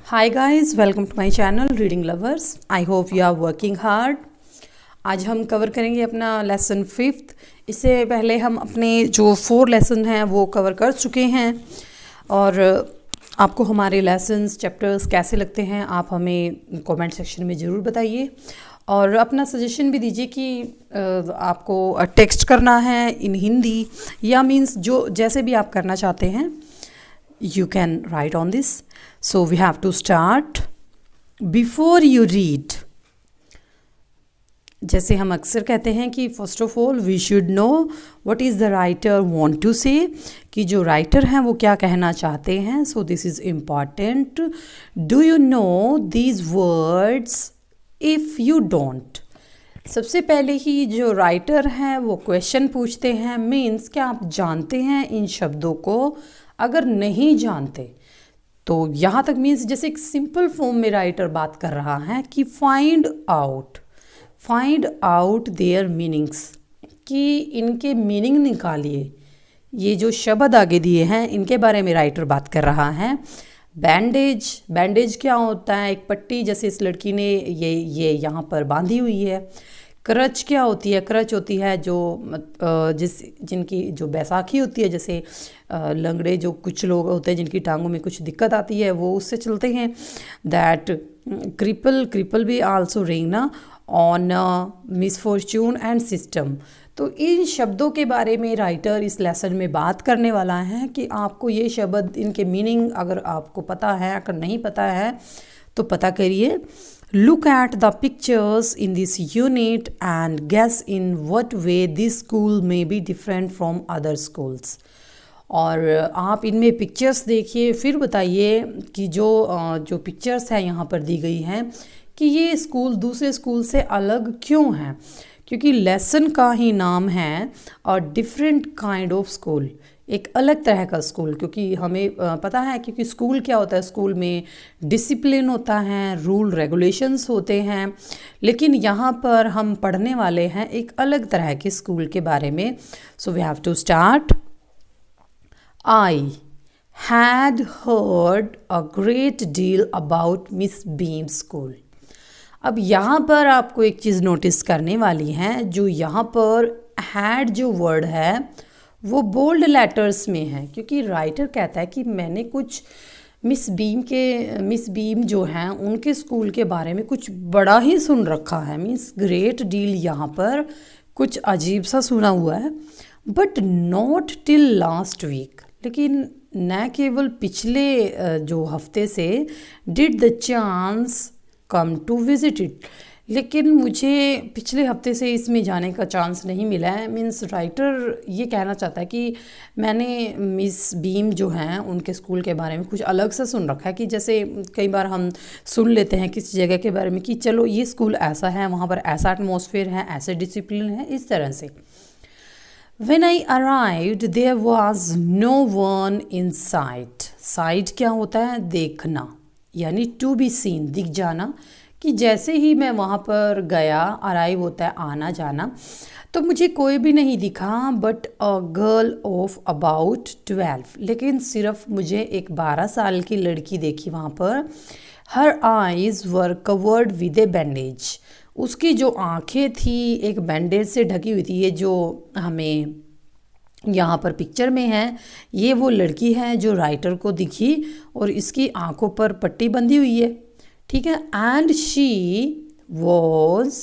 Hi guys, welcome to my channel Reading Lovers. I hope you are working hard. आज हम cover करेंगे अपना lesson 5th। इससे पहले हम अपने जो 4 लेसन हैं वो कवर कर चुके हैं और आपको हमारे लेसन्स चैप्टर्स कैसे लगते हैं आप हमें कमेंट सेक्शन में ज़रूर बताइए और अपना सजेशन भी दीजिए कि आपको टेक्स्ट करना है इन हिंदी या मीन्स जो जैसे भी आप करना चाहते हैं you can write on this. So we have to start. Before you read, जैसे हम अक्सर कहते हैं कि first of all we should know what is the writer want to say, कि जो राइटर हैं वो क्या कहना चाहते हैं. So this is important. Do you know these words? If you don't, सबसे पहले ही जो राइटर हैं वो क्वेश्चन पूछते हैं, मीन्स क्या आप जानते हैं इन शब्दों को. अगर नहीं जानते तो यहाँ तक मीन्स जैसे एक सिंपल फॉर्म में राइटर बात कर रहा है कि फाइंड आउट देयर मीनिंग्स, कि इनके मीनिंग निकालिए. ये जो शब्द आगे दिए हैं इनके बारे में राइटर बात कर रहा है. बैंडेज क्या होता है? एक पट्टी जैसे इस लड़की ने ये यहाँ पर बांधी हुई है. क्रच क्या होती है? क्रच होती है जो जिनकी जो बैसाखी होती है, जैसे लंगड़े जो कुछ लोग होते हैं जिनकी टांगों में कुछ दिक्कत आती है वो उससे चलते हैं. दैट क्रिपल भी आल्सो रेंगना ऑन मिसफॉर्च्यून एंड सिस्टम. तो इन शब्दों के बारे में राइटर इस लेसन में बात करने वाला है कि आपको ये शब्द इनके मीनिंग अगर आपको पता है, अगर नहीं पता है तो पता करिए. Look at the pictures in this unit and guess in what way this school may be different from other schools. और आप इनमें पिक्चर्स देखिए, फिर बताइए कि जो पिक्चर्स हैं यहाँ पर दी गई हैं कि ये स्कूल दूसरे स्कूल से अलग क्यों हैं. क्योंकि लेसन का ही नाम है और डिफरेंट काइंड ऑफ स्कूल, एक अलग तरह का स्कूल. क्योंकि हमें पता है क्योंकि स्कूल क्या होता है, स्कूल में डिसिप्लिन होता है, रूल रेगुलेशंस होते हैं. लेकिन यहाँ पर हम पढ़ने वाले हैं एक अलग तरह के स्कूल के बारे में. So we have to start. I had heard a great deal about Miss Beam school. अब यहाँ पर आपको एक चीज़ नोटिस करने वाली है. जो यहाँ पर हैड जो वर्ड है वो बोल्ड लेटर्स में है, क्योंकि राइटर कहता है कि मैंने कुछ मिस बीम जो हैं उनके स्कूल के बारे में कुछ बड़ा ही सुन रखा है. मीन्स ग्रेट डील यहाँ पर कुछ अजीब सा सुना हुआ है. But not till last week, लेकिन न केवल पिछले जो हफ्ते से did the chance come to visit it, लेकिन मुझे पिछले हफ्ते से इसमें जाने का चांस नहीं मिला है. मीन्स राइटर ये कहना चाहता है कि मैंने मिस बीम जो हैं उनके स्कूल के बारे में कुछ अलग सा सुन रखा है. कि जैसे कई बार हम सुन लेते हैं किसी जगह के बारे में कि चलो ये स्कूल ऐसा है, वहाँ पर ऐसा एटमॉस्फेयर है, ऐसे डिसिप्लिन है, इस तरह से. When I arrived there was no one in sight. Site क्या होता है? देखना, यानी टू बी सीन, दिख जाना. कि जैसे ही मैं वहाँ पर गया, अराइव होता है आना जाना, तो मुझे कोई भी नहीं दिखा. But a girl of about 12, लेकिन सिर्फ मुझे एक 12 साल की लड़की देखी वहाँ पर. हर eyes were covered with A bandage. उसकी जो आँखें थी एक बैंडेज से ढकी हुई थी. ये जो हमें यहाँ पर पिक्चर में है ये वो लड़की है जो राइटर को दिखी और इसकी आँखों पर पट्टी बंधी हुई है. ठीक है. एंड शी वॉज,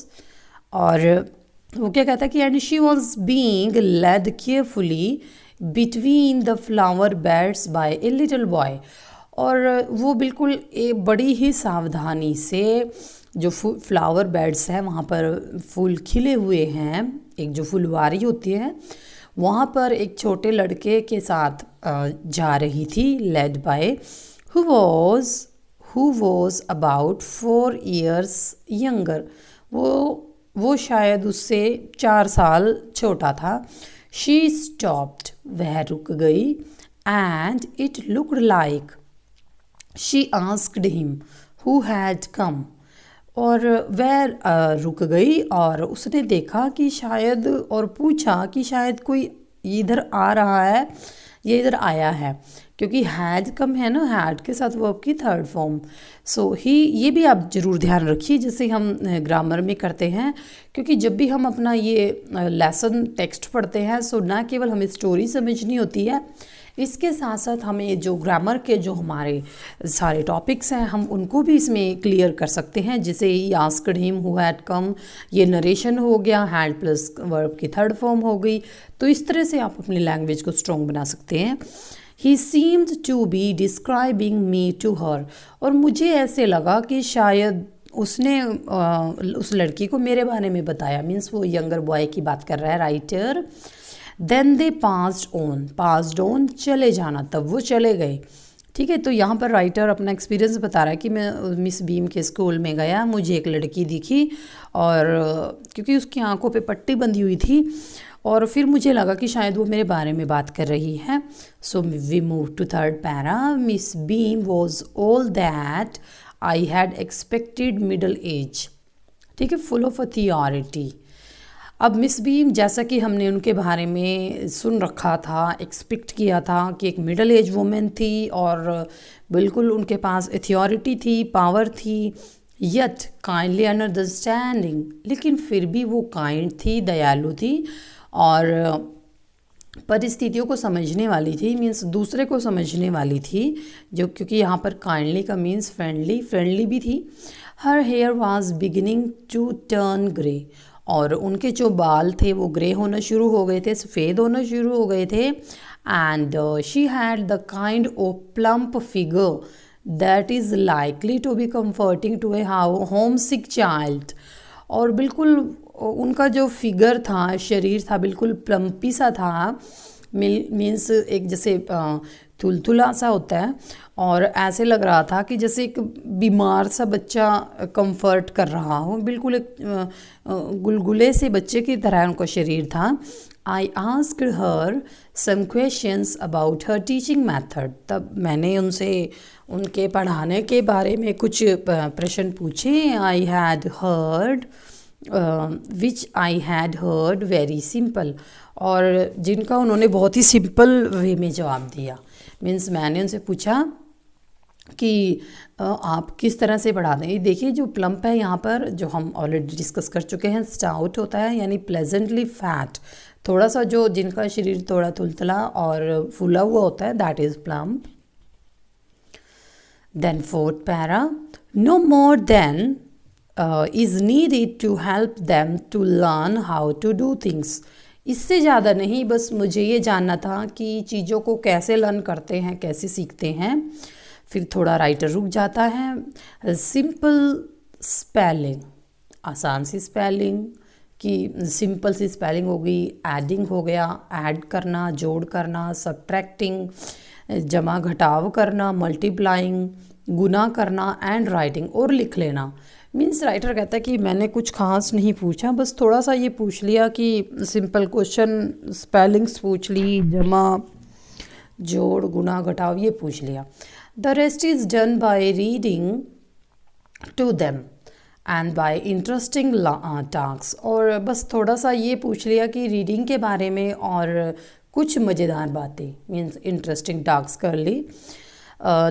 और वो क्या कहता है कि and she was being led carefully between the flower beds by a little boy. और वो बिल्कुल एक बड़ी ही सावधानी से जो फ्लावर बेड्स हैं वहाँ पर फूल खिले हुए हैं, एक जो फुलवारी होती है वहाँ पर एक छोटे लड़के के साथ जा रही थी, led by who was about 4 years younger. वो शायद उससे 4 साल छोटा था. She stopped, वह रुक गई. And it looked like she asked him who had come. और वह रुक गई और उसने देखा कि शायद, और पूछा कि शायद कोई इधर आ रहा है ये इधर आया है, क्योंकि हैड कम है ना, हैड के साथ वर्ब की थर्ड फॉर्म। सो ही, ये भी आप ज़रूर ध्यान रखिए जैसे हम ग्रामर में करते हैं, क्योंकि जब भी हम अपना ये लेसन टेक्स्ट पढ़ते हैं, सो ना केवल हमें स्टोरी समझनी होती है, इसके साथ साथ हमें जो ग्रामर के जो हमारे सारे टॉपिक्स हैं हम उनको भी इसमें क्लियर कर सकते हैं। जैसे he asked him who had come, ये नरेशन हो गया, हैड प्लस वर्ब की थर्ड फॉर्म हो गई। तो इस तरह से आप अपनी लैंग्वेज को स्ट्रॉन्ग बना सकते हैं। He seemed to be describing me to her, और मुझे ऐसे लगा कि शायद उसने उस लड़की को मेरे बारे में बताया, मीन्स वो यंगर बॉय की बात कर रहा है writer. Then they passed on चले जाना, तब वो चले गए। ठीक है, तो यहाँ पर राइटर अपना एक्सपीरियंस बता रहा है कि मैं मिस बीम के स्कूल में गया, मुझे एक लड़की दिखी, और क्योंकि उसकी आंखों पे पट्टी बंधी हुई थी, और फिर मुझे लगा कि शायद वो मेरे बारे में बात कर रही है। So we move to third para. Miss Beam was all that I had expected, middle age. ठीक है, फुल ऑफ अथॉरिटी। अब मिस बीम, जैसा कि हमने उनके बारे में सुन रखा था, एक्सपेक्ट किया था कि एक मिडल एज वुमेन थी और बिल्कुल उनके पास अथॉरिटी थी, पावर थी, यट काइंडली अंडरस्टैंडिंग, लेकिन फिर भी वो काइंड थी, दयालु थी और परिस्थितियों को समझने वाली थी, मीन्स दूसरे को समझने वाली थी, जो क्योंकि यहाँ पर काइंडली का मीन्स फ्रेंडली भी थी। Her hair was beginning to turn grey, और उनके जो बाल थे वो ग्रे होना शुरू हो गए थे, सफ़ेद होना शुरू हो गए थे। And she had the kind of plump figure that is likely to be comforting to a homesick child, और बिल्कुल उनका जो फिगर था, शरीर था, बिल्कुल प्लम्पी सा था, मीन्स एक जैसे तुलतुला सा होता है, और ऐसे लग रहा था कि जैसे एक बीमार सा बच्चा कंफर्ट कर रहा हो, बिल्कुल एक गुलगुले से बच्चे की तरह उनका शरीर था। I asked her some questions about her teaching method, तब मैंने उनसे उनके पढ़ाने के बारे में कुछ प्रश्न पूछे। आई had heard which I had heard very simple, और जिनका उन्होंने बहुत ही सिंपल वे में जवाब दिया। मीन्स मैंने उनसे पूछा कि आप किस तरह से पढ़ा दें। देखिए जो प्लम्प है यहाँ पर, जो हम ऑलरेडी डिस्कस कर चुके हैं, स्टाउट होता है यानी प्लेजेंटली फैट, थोड़ा सा जो जिनका शरीर थोड़ा तुलतला और फूला हुआ होता है, that is plump. Then fourth para, no more than is needed to help them to learn how to do things, इससे ज़्यादा नहीं, बस मुझे ये जानना था कि चीज़ों को कैसे लर्न करते हैं, कैसे सीखते हैं। फिर थोड़ा राइटर रुक जाता है। सिंपल स्पेलिंग, आसान सी स्पेलिंग की सिंपल सी स्पेलिंग हो गई, एडिंग हो गया, ऐड करना, जोड़ करना, सब्ट्रैक्टिंग, जमा घटाव करना, मल्टीप्लाइंग, गुना करना, एंड राइटिंग, और लिख लेना। मीन्स राइटर कहता है कि मैंने कुछ खास नहीं पूछा, बस थोड़ा सा ये पूछ लिया कि सिंपल क्वेश्चन, स्पेलिंग्स पूछ ली, जमा जोड़ गुना घटाव ये पूछ लिया। The rest is done by reading to them and by interesting task, और बस थोड़ा सा ये पूछ लिया कि रीडिंग के बारे में और कुछ मज़ेदार बातें, मीन्स इंटरेस्टिंग टास्क कर ली।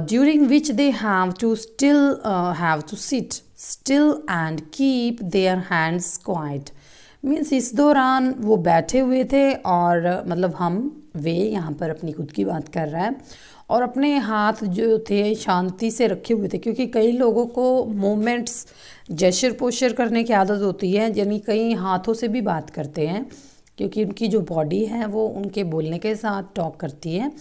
during which they have to sit still and keep their hands quiet, means इस दौरान वो बैठे हुए थे, और मतलब वे यहाँ पर अपनी खुद की बात कर रहा है, और अपने हाथ जो थे शांति से रखे हुए थे, क्योंकि कई लोगों को मोमेंट्स जेस्चर पोस्चर करने की आदत होती है, यानी कई हाथों से भी बात करते हैं, क्योंकि उनकी जो बॉडी है वो उनके बोलने के साथ टॉक करती है।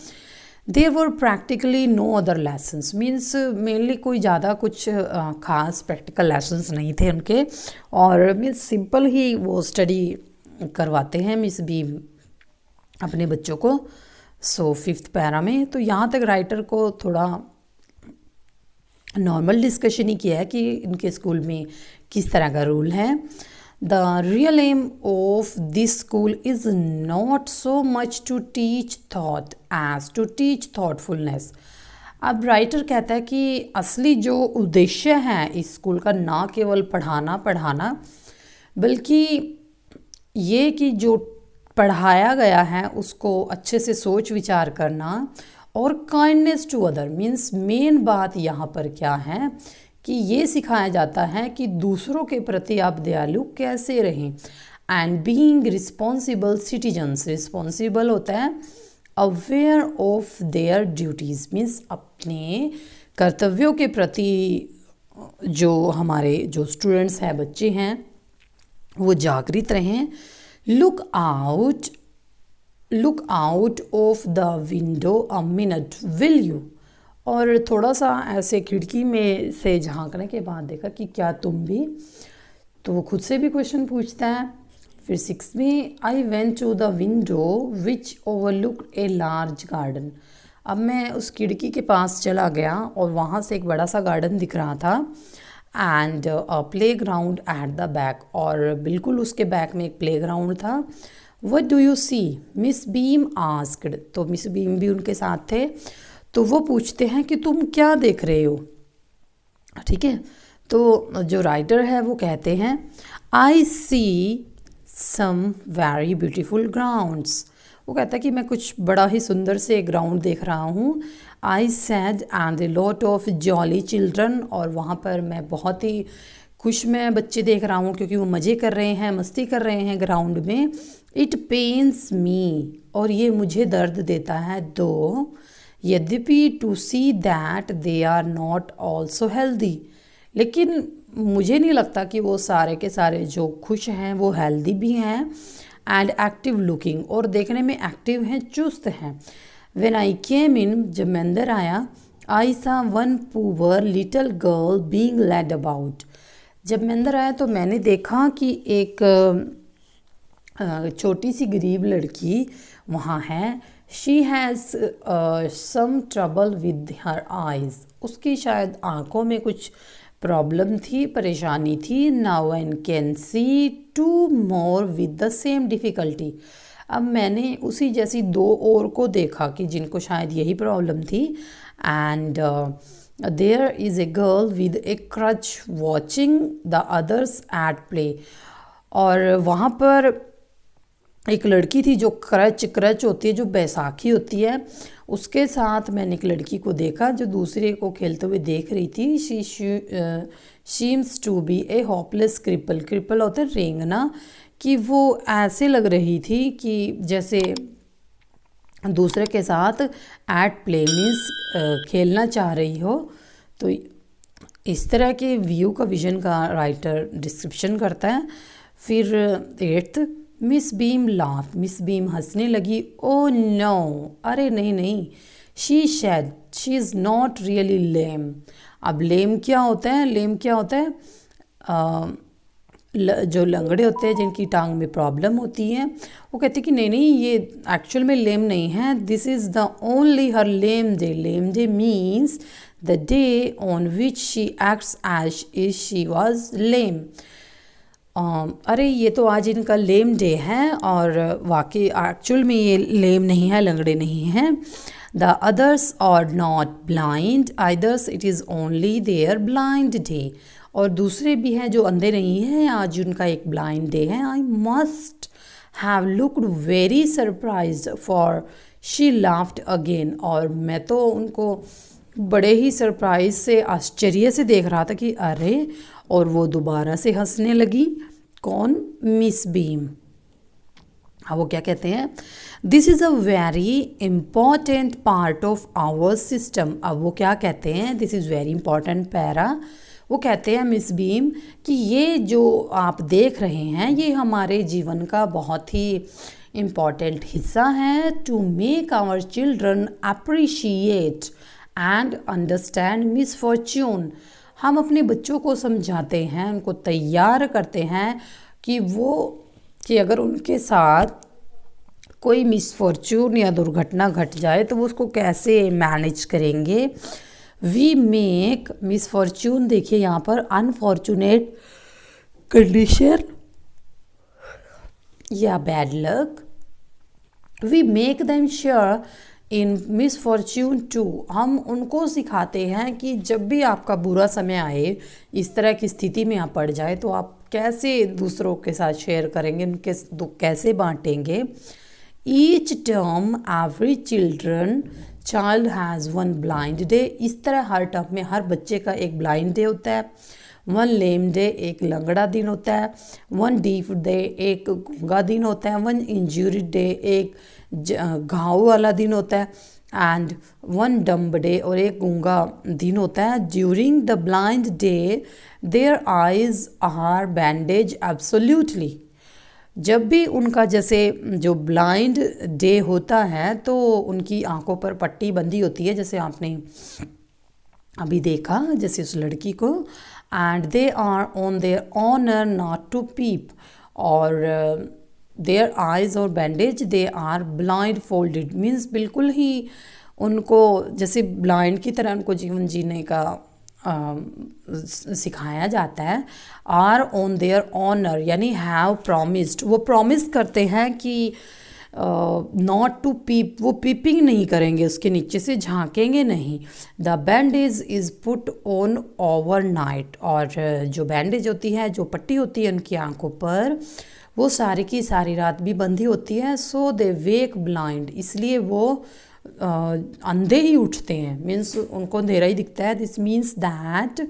There were practically no other lessons, means mainly कोई ज़्यादा कुछ खास प्रैक्टिकल लेसन्स नहीं थे उनके, और मीन्स सिंपल ही वो स्टडी करवाते हैं मिस बी अपने बच्चों को। सो फिफ्थ पैरा में तो यहाँ तक राइटर को थोड़ा नॉर्मल डिस्कशन ही किया है कि इनके स्कूल में किस तरह का रूल है। The real aim of this school is not so much to teach thought as to teach thoughtfulness. अब राइटर कहता है कि असली जो उद्देश्य है इस स्कूल का ना केवल पढ़ाना बल्कि ये कि जो पढ़ाया गया है उसको अच्छे से सोच विचार करना, और kindness to other means main बात यहाँ पर क्या है कि ये सिखाया जाता है कि दूसरों के प्रति आप दयालु कैसे रहें। And being responsible citizens, responsible होता है aware of their duties means अपने कर्तव्यों के प्रति जो हमारे जो स्टूडेंट्स हैं, बच्चे हैं, वो जागृत रहें। Look out of the window a minute will you, और थोड़ा सा ऐसे खिड़की में से झांकने के बाद देखा कि क्या तुम भी, तो वो खुद से भी क्वेश्चन पूछता है। फिर 6 में I went to the window which overlooked a large garden, अब मैं उस खिड़की के पास चला गया और वहाँ से एक बड़ा सा गार्डन दिख रहा था। And a playground at the back, और बिल्कुल उसके बैक में एक प्ले ग्राउंड था। What do you see Miss Beam asked, तो मिस बीम भी उनके साथ थे, तो वो पूछते हैं कि तुम क्या देख रहे हो। ठीक है, तो जो राइटर है वो कहते हैं आई सी सम वेरी ब्यूटीफुल ग्राउंड्स, वो कहता है कि मैं कुछ बड़ा ही सुंदर से ग्राउंड देख रहा हूँ। आई sad and a lot of jolly children, और वहाँ पर मैं बहुत ही खुश में बच्चे देख रहा हूँ क्योंकि वो मज़े कर रहे हैं, मस्ती कर रहे हैं ग्राउंड में। इट पेन्स मी, और ये मुझे दर्द देता है, दो यद्यपि to see that they are not also healthy, लेकिन मुझे नहीं लगता कि वो सारे के सारे जो खुश हैं वो हेल्दी भी हैं। एंड एक्टिव लुकिंग, और देखने में एक्टिव हैं, चुस्त हैं। व्हेन आई केम इन, जब मैं अंदर आया, I saw one poor little girl being led about, जब मैं अंदर आया तो मैंने देखा कि एक छोटी सी गरीब लड़की वहाँ है। She has some trouble with her eyes, उसकी शायद आँखों में कुछ प्रॉब्लम थी, परेशानी थी। Now and can see two more with the same difficulty, अब मैंने उसी जैसी दो और को देखा कि जिनको शायद यही प्रॉब्लम थी। And there is a girl with a crutch watching the others at play, और वहाँ पर एक लड़की थी जो क्रच होती है, जो बैसाखी होती है, उसके साथ मैंने एक लड़की को देखा जो दूसरे को खेलते हुए देख रही थी। She seems to be a hopeless cripple, cripple होता है रेंगना, कि वो ऐसे लग रही थी कि जैसे दूसरे के साथ एट प्ले मीन्स खेलना चाह रही हो। तो इस तरह के व्यू का विजन का राइटर डिस्क्रिप्शन करता है। फिर 8th, Miss Beam laugh, Miss Beam हंसने लगी। ओ नो, अरे नहीं नहीं। She said she is not really lame, अब लेम क्या होता है, लेम क्या होता है, जो लंगड़े होते हैं जिनकी टांग में प्रॉब्लम होती है, वो कहते हैं कि नहीं नहीं ये एक्चुअल में लेम नहीं है, this is the only her lame day. Lame day means the day on which she acts as is she was lame. अरे ये तो आज इनका लेम डे है, और वाकई एक्चुअल में ये लेम नहीं है, लंगड़े नहीं हैं। The others are not blind eithers, it is only their blind day, और दूसरे भी हैं जो अंधे नहीं हैं, आज उनका एक ब्लाइंड डे है। I must have looked very surprised for she laughed again, और मैं तो उनको बड़े ही सरप्राइज से, आश्चर्य से देख रहा था कि अरे, और वो दोबारा से हंसने लगी। कौन? Miss Beam. हाँ, वो क्या कहते हैं, this is a very important part of our system. अब वो क्या कहते हैं, this is very important para, वो कहते हैं मिस बीम कि ये जो आप देख रहे हैं ये हमारे जीवन का बहुत ही इम्पॉर्टेंट हिस्सा है। To make our children appreciate and understand misfortune, हम अपने बच्चों को समझाते हैं, उनको तैयार करते हैं कि अगर उनके साथ कोई मिसफॉर्च्यून या दुर्घटना घट जाए तो वो उसको कैसे मैनेज करेंगे। वी मेक मिसफॉर्च्यून, देखिए यहाँ पर अनफॉर्चुनेट कंडीशन या bad luck, we make them sure in misfortune too, हम उनको सिखाते हैं कि जब भी आपका बुरा समय आए, इस तरह की स्थिति में आप पड़ जाए, तो आप कैसे दूसरों के साथ शेयर करेंगे, उनके दुख कैसे बांटेंगे। Each term every child has one blind day, इस तरह हर टर्म में हर बच्चे का एक ब्लाइंड डे होता है। वन लेम डे, एक लंगड़ा दिन होता है। वन डीफ डे, एक गूंगा दिन होता है। वन इंजूरिड डे, एक घाव वाला दिन होता है। एंड वन डम्ब डे, और एक गूंगा दिन होता है। During the blind day their eyes are bandage absolutely, जब भी उनका जैसे जो ब्लाइंड डे होता है तो उनकी आंखों पर पट्टी बंधी होती है, जैसे आपने अभी देखा जैसे उस लड़की को। And they are on their honour not to peep, और their eyes are bandage they are blindfolded, means बिल्कुल ही उनको जैसे ब्लाइंड की तरह उनको जीवन जीने का सिखाया जाता है। आर ऑन देयर ऑनर यानी हैव प्रॉमिस्ड, वो प्रॉमिस करते हैं कि नॉट टू पीप, वो पीपिंग नहीं करेंगे, उसके नीचे से झांकेंगे नहीं। The bandage is put on overnight, और जो बैंडेज होती है, जो पट्टी होती है उनकी आंखों पर, वो सारी की सारी रात भी बंधी होती है। सो दे वेक ब्लाइंड, इसलिए वो अंधे ही उठते हैं, मीन्स उनको अंधेरा ही दिखता है। This means that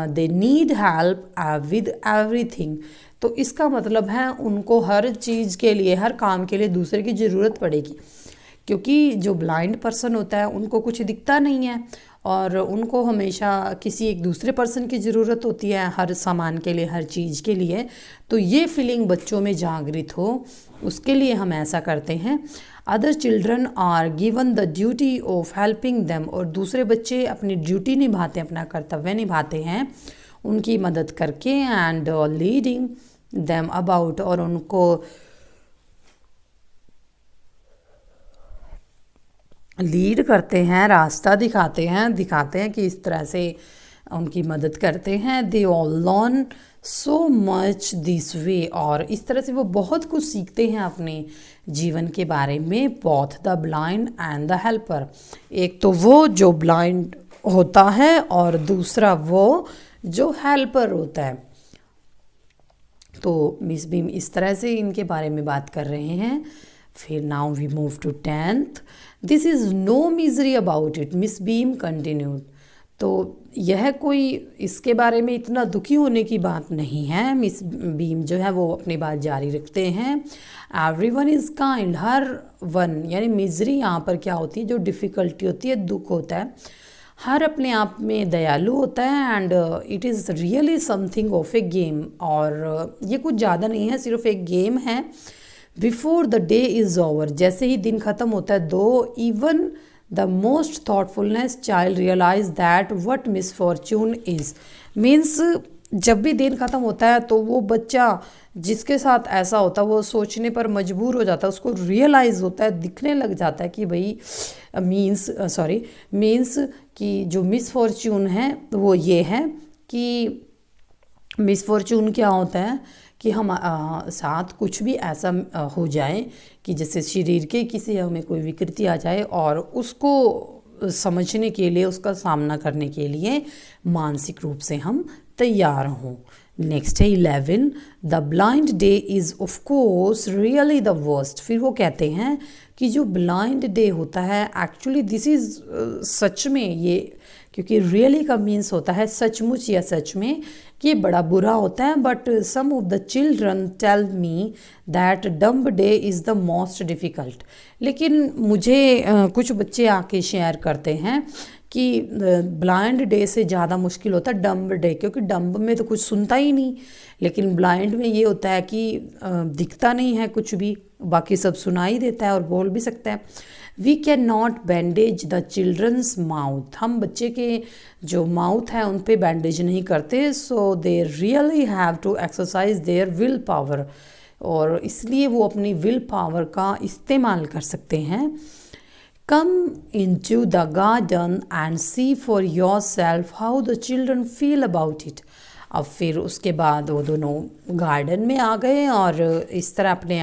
they need help with everything, तो इसका मतलब है उनको हर चीज़ के लिए, हर काम के लिए दूसरे की ज़रूरत पड़ेगी, क्योंकि जो ब्लाइंड पर्सन होता है उनको कुछ दिखता नहीं है और उनको हमेशा किसी एक दूसरे पर्सन की ज़रूरत होती है हर सामान के लिए, हर चीज़ के लिए। तो ये फीलिंग बच्चों में जागृत हो, उसके लिए हम ऐसा करते हैं। Other children are given the duty of helping them, और दूसरे बच्चे अपनी ड्यूटी निभाते हैं, अपना कर्तव्य निभाते हैं उनकी मदद करके। एंड लीडिंग देम अबाउट, और उनको लीड करते हैं, रास्ता दिखाते हैं कि इस तरह से उनकी मदद करते हैं। They all learn so much this way, और इस तरह से वो बहुत कुछ सीखते हैं अपने जीवन के बारे में। Both the blind and the helper, एक तो वो जो ब्लाइंड होता है और दूसरा वो जो हेल्पर होता है। तो मिस बीम इस तरह से इनके बारे में बात कर रहे हैं। फिर now we move to 10th। This is no misery about it, Miss Beam continued. तो यह कोई इसके बारे में इतना दुखी होने की बात नहीं है। मिस बीम जो है वो अपनी बात जारी रखते हैं। Everyone is kind, her one यानी मिजरी यहाँ पर क्या होती है, जो डिफ़िकल्टी होती है, दुख होता है, हर अपने आप में दयालु होता है। And it is really something of A game, और ये कुछ ज़्यादा नहीं है, सिर्फ एक गेम है। Before the day is over, जैसे ही दिन ख़त्म होता है, though even the most thoughtfulness child realize that what misfortune is, means जब भी दिन ख़त्म होता है तो वो बच्चा जिसके साथ ऐसा होता है वो सोचने पर मजबूर हो जाता है, उसको रियलाइज़ होता है, दिखने लग जाता है कि भाई मीन्स कि जो मिसफॉर्च्यून है तो वो ये है कि मिसफॉर्च्यून क्या होता है कि हम साथ कुछ भी ऐसा हो जाए कि जैसे शरीर के किसी हमें कोई विकृति आ जाए, और उसको समझने के लिए, उसका सामना करने के लिए मानसिक रूप से हम तैयार हों। नेक्स्ट है 11। The blind day is of course really the worst. फिर वो कहते हैं कि जो ब्लाइंड डे होता है एक्चुअली दिस इज़ सच में, ये क्योंकि रियली का मीन्स होता है सचमुच या सच में, ये बड़ा बुरा होता है। But some of the children tell me that dumb day is the most difficult. लेकिन मुझे कुछ बच्चे आके शेयर करते हैं कि ब्लाइंड डे से ज़्यादा मुश्किल होता है डम्ब डे, क्योंकि डम्ब में तो कुछ सुनता ही नहीं, लेकिन ब्लाइंड में ये होता है कि दिखता नहीं है कुछ भी, बाकी सब सुनाई देता है और बोल भी सकता है। We can not bandage the children's mouth, हम बच्चे के जो माउथ है उन पे बैंडेज नहीं करते। So they really have to exercise their will power, और इसलिए वो अपनी विल पावर का इस्तेमाल कर सकते हैं। कम into the garden and see for yourself how the children feel about it। अब फिर उसके बाद वो दोनों गार्डन में आ गए और इस तरह अपने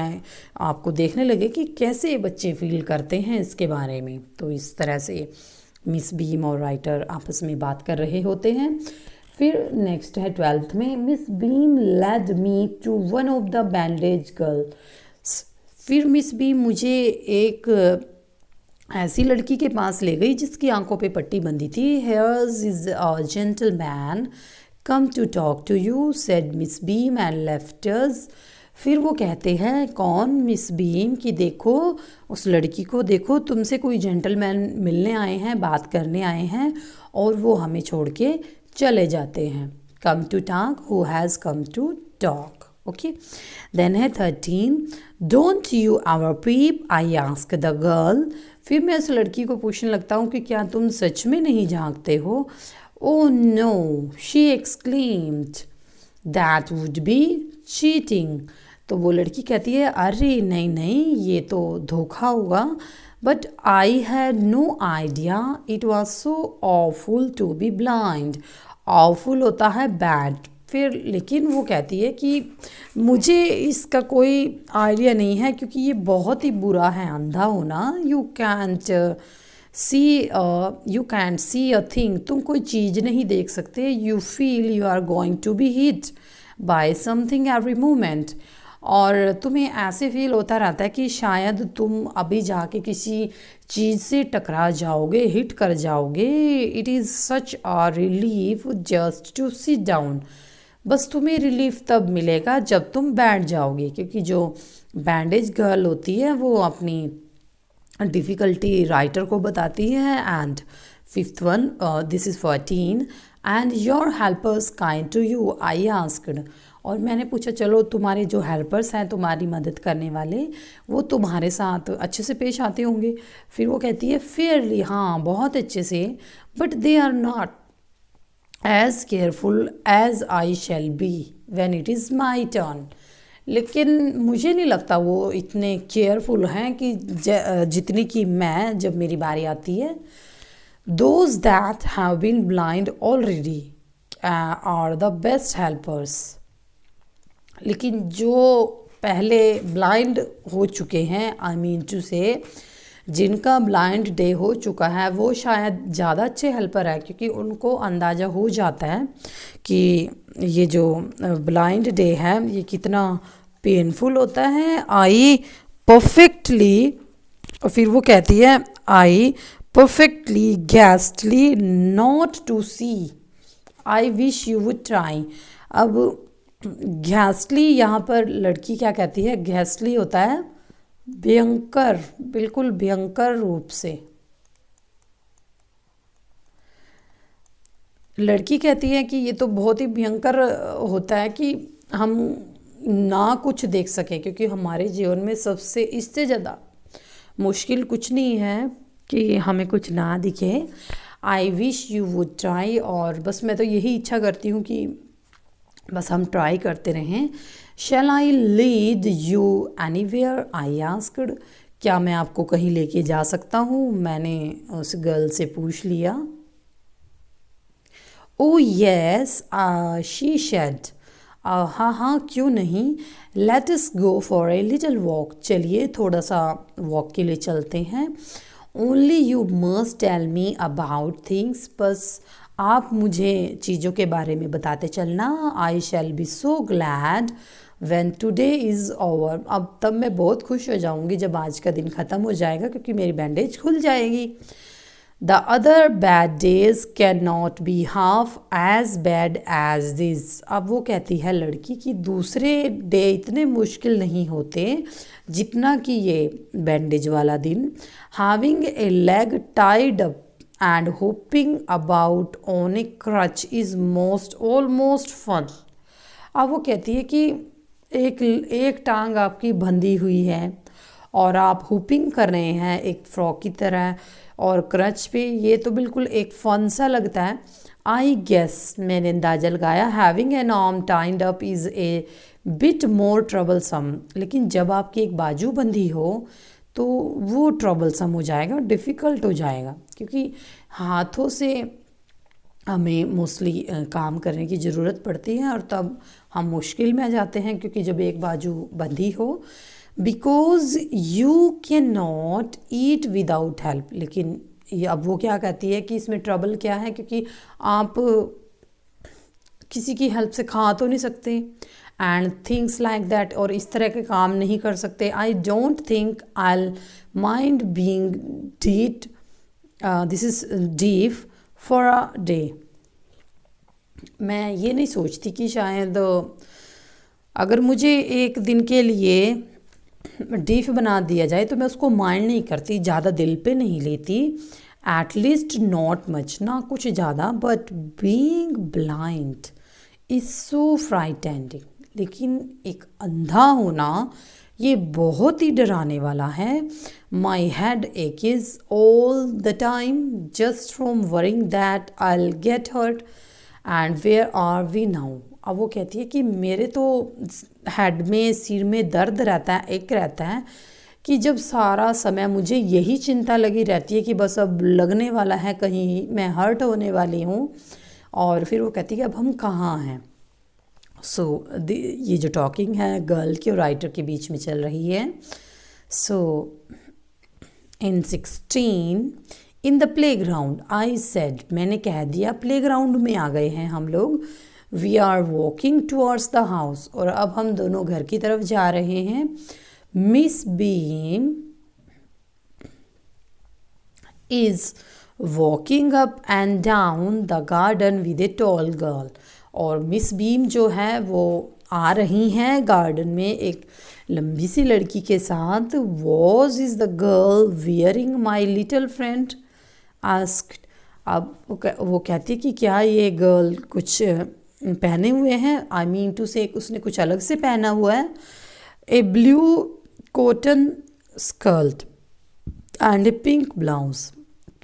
आपको देखने लगे कि कैसे बच्चे फील करते हैं इसके बारे में। तो इस तरह से मिस बीम और राइटर आपस में बात कर रहे होते हैं। फिर नेक्स्ट है 12th में, Miss Beam led me to one of the bandage girls. फिर मिस बीम मुझे एक ऐसी लड़की के पास ले गई जिसकी आंखों पे पट्टी बंधी थी। Here's is a gentleman come to talk to you said Miss Beam and left us. फिर वो कहते हैं कौन? मिस बीम की देखो उस लड़की को, देखो तुमसे कोई जेंटलमैन मिलने आए हैं, बात करने आए हैं और वो हमें छोड़ के चले जाते हैं। Come to talk, who has come to talk. Okay, then है 13, don't you ever peep I ask the girl. फिर मैं उस लड़की को पूछने लगता हूँ कि क्या तुम सच में नहीं झांकते हो? Oh no, she exclaimed, that would be cheating. तो वो लड़की कहती है अरे नहीं नहीं, ये तो धोखा होगा। But I had no idea it was so awful to be blind. Awful होता है बैड। फिर लेकिन वो कहती है कि मुझे इसका कोई आइडिया नहीं है क्योंकि ये बहुत ही बुरा है अंधा होना। You can't see a thing, तुम कोई चीज़ नहीं देख सकते। You feel you are going to be hit by something every moment, और तुम्हें ऐसे फील होता रहता है कि शायद तुम अभी जाके किसी चीज़ से टकरा जाओगे, हिट कर जाओगे। It is such a relief just to sit down. बस तुम्हें रिलीफ तब मिलेगा जब तुम बैठ जाओगे, क्योंकि जो बैंडेज गर्ल होती है वो अपनी डिफ़िकल्टी राइटर को बताती है। And 5th one, this is 14, and your helpers kind to you I asked. और मैंने पूछा चलो तुम्हारे जो हेल्पर्स हैं, तुम्हारी मदद करने वाले, वो तुम्हारे साथ अच्छे से पेश आते होंगे। फिर वो कहती है फेयरली, हाँ बहुत अच्छे से, but they are not as careful as I shall be when it is my turn. लेकिन मुझे नहीं लगता वो इतने केयरफुल हैं कि जितनी कि मैं जब मेरी बारी आती है। Those that have been blind already are the best helpers. लेकिन जो पहले ब्लाइंड हो चुके हैं, आई मीन टू से जिनका ब्लाइंड डे हो चुका है, वो शायद ज़्यादा अच्छे हेल्पर है, क्योंकि उनको अंदाज़ा हो जाता है कि ये जो ब्लाइंड डे है ये कितना पेनफुल होता है। आई परफेक्टली, और फिर वो कहती है I perfectly ghastly not to see, I wish you would try. अब घैस्टली यहाँ पर लड़की क्या कहती है? घैस्टली होता है भयंकर, बिल्कुल भयंकर रूप से। लड़की कहती है कि ये तो बहुत ही भयंकर होता है कि हम ना कुछ देख सके, क्योंकि हमारे जीवन में सबसे इससे ज़्यादा मुश्किल कुछ नहीं है कि हमें कुछ ना दिखे। आई विश यू वुड ट्राई, और बस मैं तो यही इच्छा करती हूँ कि बस हम ट्राई करते रहें। Shall I lead you anywhere I asked, क्या मैं आपको कहीं लेके जा सकता हूँ? मैंने उस गर्ल से पूछ लिया। ओ येस शी शेड, हाँ हाँ क्यों नहीं। Let us go for a little walk, चलिए थोड़ा सा वॉक के लिए चलते हैं। Only you must tell me about things, बस आप मुझे चीज़ों के बारे में बताते चलना। I shall be so glad when today is over, अब तब मैं बहुत खुश हो जाऊंगी जब आज का दिन ख़त्म हो जाएगा, क्योंकि मेरी बैंडेज खुल जाएगी। The other bad days can not be half as bad as this. अब वो कहती है लड़की कि दूसरे डे इतने मुश्किल नहीं होते जितना कि ये बैंडेज वाला दिन। Having a leg tied up and hopping about on a crutch is almost fun। अब वो कहती है कि एक टांग आपकी बंधी हुई है और आप हुपिंग कर रहे हैं एक फ्रॉक की तरह और क्रच पे, ये तो बिल्कुल एक फन सा लगता है। आई गेस, मैंने अंदाज़ा लगाया, having an arm tied up is a bit more troublesome, लेकिन जब आपकी एक बाजू बंधी हो तो वो ट्रबलसम हो जाएगा, डिफ़िकल्ट हो जाएगा, क्योंकि हाथों से हमें मोस्टली काम करने की ज़रूरत पड़ती है और तब हम मुश्किल में आ जाते हैं, क्योंकि जब एक बाजू बंधी हो, because you can not eat without help. लेकिन अब वो क्या कहती है कि इसमें ट्रबल क्या है, क्योंकि आप किसी की हेल्प से खा तो नहीं सकते एंड थिंग्स लाइक दैट, और इस तरह के काम नहीं कर सकते। I don't think I mind being डीट this is deaf for a day. मैं ये नहीं सोचती कि शायद अगर मुझे एक दिन के लिए डीफ बना दिया जाए तो मैं उसको माइंड नहीं करती, ज़्यादा दिल पे नहीं लेती, एटलीस्ट नॉट मच, ना कुछ ज़्यादा। But being blind is so frightening. लेकिन एक अंधा होना ये बहुत ही डराने वाला है। My headache is all the time just from worrying that I will get hurt and where are we now. अब वो कहती है कि मेरे तो हेड में, सिर में दर्द रहता है, एक रहता है कि जब सारा समय मुझे यही चिंता लगी रहती है कि बस अब लगने वाला है, कहीं मैं हर्ट होने वाली हूँ। और फिर वो कहती है कि अब हम कहाँ हैं। सो ये जो टॉकिंग है गर्ल के और राइटर के बीच में चल रही है। सो इन 16 in the play ground I said, मैंने कह दिया, प्ले ग्राउंड में आ गए हैं हम लोग। We are walking towards the house, और अब हम दोनों घर की तरफ जा रहे हैं। Miss beam is walking up and down the garden with a tall girl, और मिस बीम जो है वो आ रही हैं गार्डन में एक लंबी सी लड़की के साथ। Was is the girl wearing my little friend asked. अब वो कहती है कि क्या ये गर्ल कुछ पहने हुए हैं, आई मीन टू से उसने कुछ अलग से पहना हुआ है। A blue cotton skirt and a pink blouse,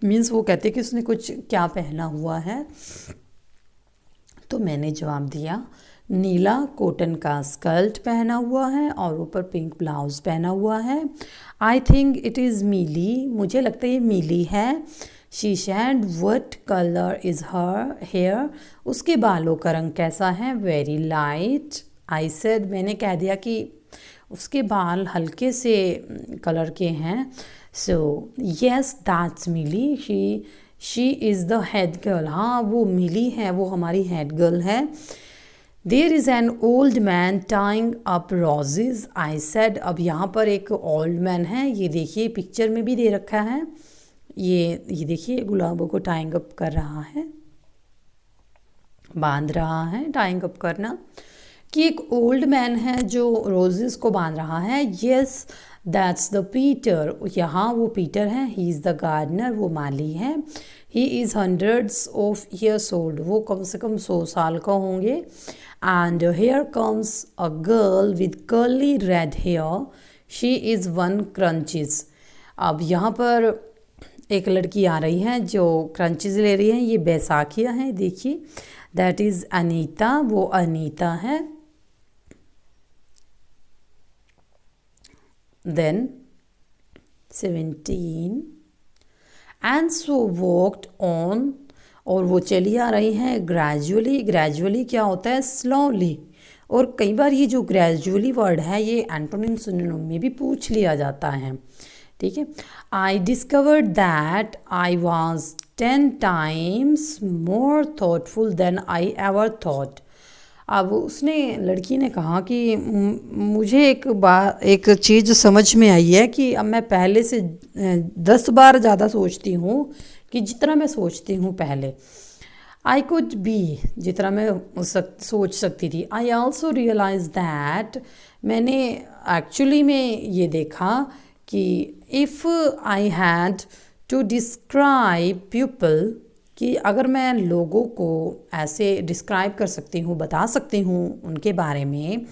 means वो कहते हैं कि उसने कुछ क्या पहना हुआ है। तो मैंने जवाब दिया, नीला कॉटन का स्कर्ट पहना हुआ है और ऊपर पिंक ब्लाउज पहना हुआ है। I think it is Millie, मुझे लगता है ये मीली है। She said, what colour is her hair, उसके बालों का रंग कैसा है। वेरी लाइट, आई सेड, मैंने कह दिया कि उसके बाल हल्के से कलर के हैं। So yes that's Milly, she is the head girl, हाँ वो मिली है, वो हमारी हेड गर्ल है। There is an old man tying up roses, I said, अब यहाँ पर एक ओल्ड मैन है, ये देखिए पिक्चर में भी दे रखा है, ये देखिए गुलाबों को टाइंग अप कर रहा है, बांध रहा है, टाइंग अप करना, कि एक ओल्ड मैन है जो रोजेस को बांध रहा है। येस दैट्स द पीटर, यहाँ वो पीटर है। ही इज़ द गार्डनर, वो माली है। He is hundreds of years old, वो कम से कम 100 साल का होंगे। And here comes a girl with curly red hair, she is one crutches. अब यहाँ पर एक लड़की आ रही है जो क्रंचेस ले रही है, ये बैसाखिया है, देखिए दैट इज़ अनीता, वो अनीता है। Then 17 and so walked on, और वो चली आ रही हैं ग्रेजुअली। ग्रेजुअली क्या होता है, स्लोली। और कई बार ये जो ग्रेजुअली वर्ड है ये एंटोनिम सिनोनिम में भी पूछ लिया जाता है, ठीक है। I discovered that I was 10 times more thoughtful than I ever thought। अब उसने, लड़की ने कहा कि मुझे एक चीज़ समझ में आई है कि अब मैं पहले से 10 बार ज़्यादा सोचती हूँ कि जितना मैं सोचती हूँ पहले। आई कुड बी, जितना मैं सोच सकती थी। आई ऑल्सो रियलाइज दैट, मैंने एक्चुअली में ये देखा कि if I had to describe people, कि अगर मैं लोगों को ऐसे डिस्क्राइब कर सकती हूँ, बता सकती हूँ उनके बारे में,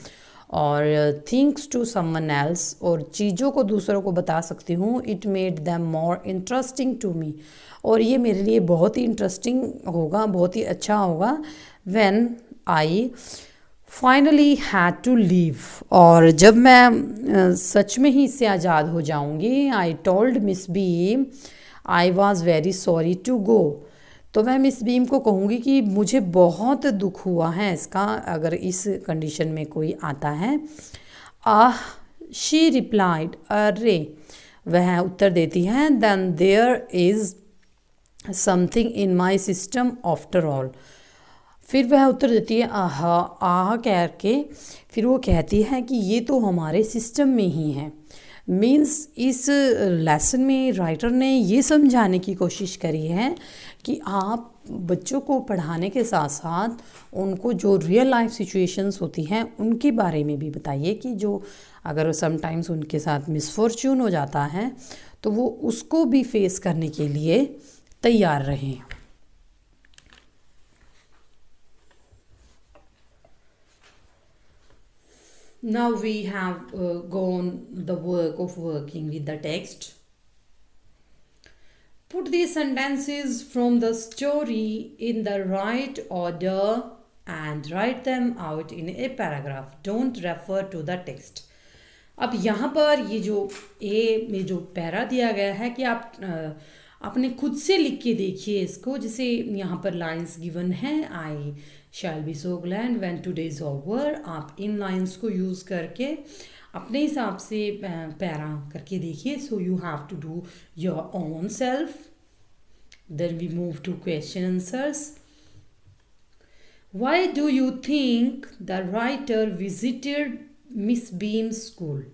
और थिंग्स टू समवन एल्स, और चीज़ों को दूसरों को बता सकती हूँ, it made them more interesting to me, और ये मेरे लिए बहुत ही इंटरेस्टिंग होगा, बहुत ही अच्छा होगा। When I finally had to leave, और जब मैं सच में ही इससे आज़ाद हो जाऊँगी। I told Miss B I was very sorry to go, तो मैं मिस बीम को कहूँगी कि मुझे बहुत दुख हुआ है इसका, अगर इस कंडीशन में कोई आता है। आह, शी रिप्लाइड, अरे, वह उत्तर देती है, then there is something in my system after all. फिर वह उत्तर देती है आह, आह कह के फिर वो कहती है कि ये तो हमारे सिस्टम में ही है। मीन्स इस लेसन में राइटर ने ये समझाने की कोशिश करी है कि आप बच्चों को पढ़ाने के साथ साथ उनको जो रियल लाइफ सिचुएशंस होती हैं उनके बारे में भी बताइए, कि जो अगर समटाइम्स उनके साथ मिसफॉर्च्यून हो जाता है तो वो उसको भी फेस करने के लिए तैयार रहें। Now we have gone the work of working with the text. Put these sentences from the story in the right order and write them out in a paragraph. Don't refer to the text. अब यहाँ पर ये जो ए में जो para दिया गया है कि आप अपने खुद से लिख के देखिए इसको। जैसे यहाँ पर लाइंस गिवन है, I shall be so glad when today is over. आप इन लाइंस को यूज़ करके अपने हिसाब से पैरा करके देखिए। So you have to do your own self. Then we move to question answers. Why do you think the writer visited Miss Beam school?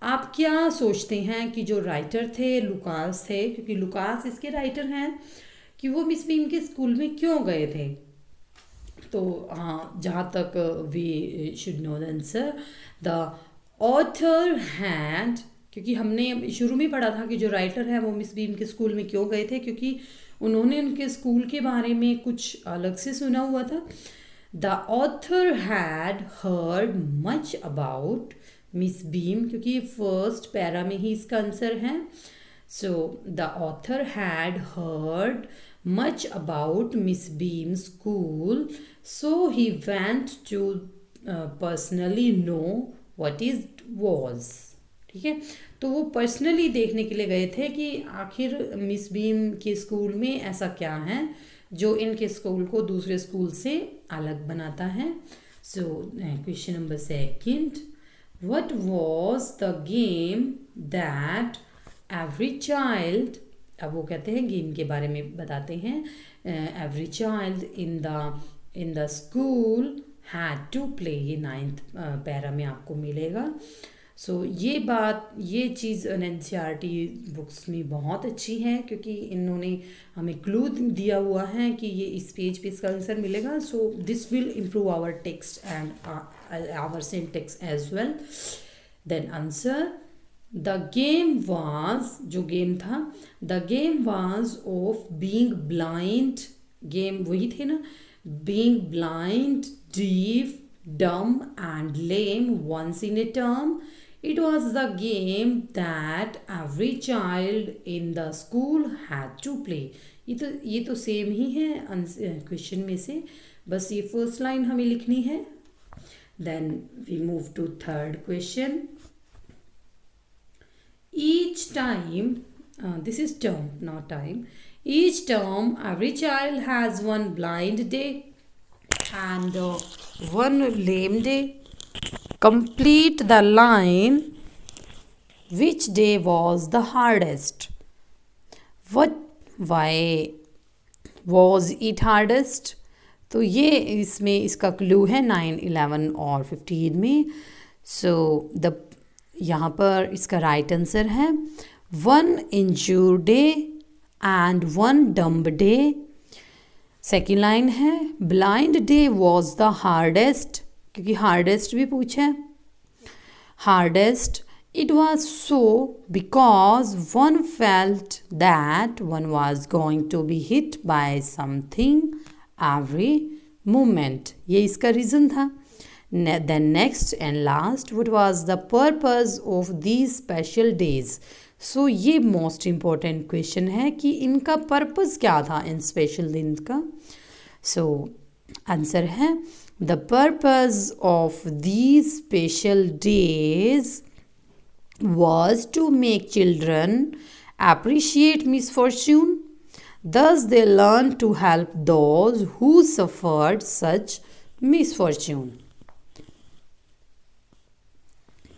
आप क्या सोचते हैं कि जो राइटर थे लुकास थे, क्योंकि लुकास इसके राइटर हैं, कि वो मिस बीम के स्कूल में क्यों गए थे? तो हाँ, जहाँ तक we should know the answer, the author had, क्योंकि हमने शुरू में पढ़ा था कि जो राइटर है वो मिस बीम के स्कूल में क्यों गए थे, क्योंकि उन्होंने उनके स्कूल के बारे में कुछ अलग से सुना हुआ था। The author had heard much about Miss beam, क्योंकि फर्स्ट पैरा में ही इसका आंसर है। So the author had heard much about Miss Beam's school, so he went to personally know what it was. ठीक है, तो वो पर्सनली देखने के लिए गए थे कि आखिर मिस बीम के स्कूल में ऐसा क्या है जो इनके स्कूल को दूसरे स्कूल से अलग बनाता है। So question number second, what was the game that every child, अब वो कहते हैं गेम के बारे में बताते हैं, every child in the school had to play. ये 9th पैरा में आपको मिलेगा। सो ये चीज़ एनसीईआरटी बुक्स में बहुत अच्छी है, क्योंकि इन्होंने हमें क्लू दिया हुआ है कि ये इस पेज पे इसका आंसर मिलेगा। So this will improve our text and our syntax as well. Then answer, the game was, जो गेम था, the game was of being blind, game वही थे ना, being blind, deaf, dumb and lame once in a term. It was the game that every child in the school had to play. ये तो same ही है question में से, बस ये फर्स्ट लाइन हमें लिखनी है। Then we move to third question. Each time, this is term, not time. Each term, every child has one blind day and one lame day. Complete the line. Which day was the hardest? Why was it hardest? तो ये इसमें इसका clue है 9, 11 और 15 में। So the यहाँ पर इसका राइट आंसर है 1 injured day and 1 dumb day. Second line है blind day was the hardest, क्योंकि हार्डेस्ट भी पूछा है। Hardest, it was so because one felt that one was going to be hit by something every moment. ये इसका reason था। Then next and last, what was the purpose of these special days? So ये most important question है कि इनका purpose क्या था इन special दिन का। So answer है the purpose of these special days was to make children appreciate misfortune, Thus they learn to help those who suffered such misfortune.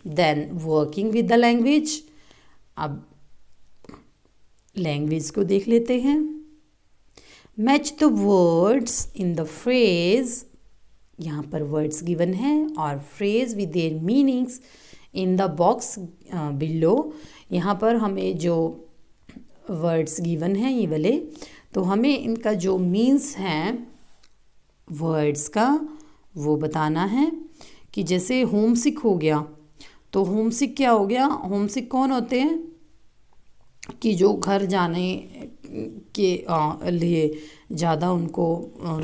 Then working with the language. अब language को देख लेते हैं. Match the words in the phrase. यहाँ पर words given हैं और phrase with their meanings in the box below. यहाँ पर हमें जो वर्ड्स गिवन हैं ये वाले, तो हमें इनका जो मीन्स हैं वर्ड्स का वो बताना है. कि जैसे होम सिक हो गया, तो होम सिक क्या हो गया? होम सिक कौन होते हैं? कि जो घर जाने के लिए ज़्यादा उनको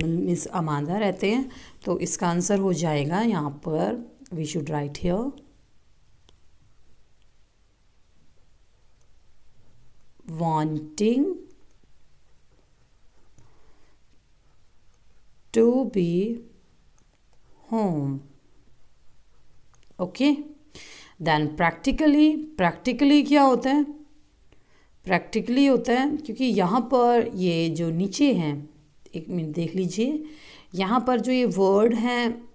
मिस आमादा रहते हैं. तो इसका आंसर हो जाएगा यहाँ पर, we should write here wanting to be home. Okay, then practically क्या होता है? प्रैक्टिकली होता है क्योंकि यहाँ पर ये जो नीचे हैं, एक मिनट देख लीजिए, यहाँ पर जो ये वर्ड हैं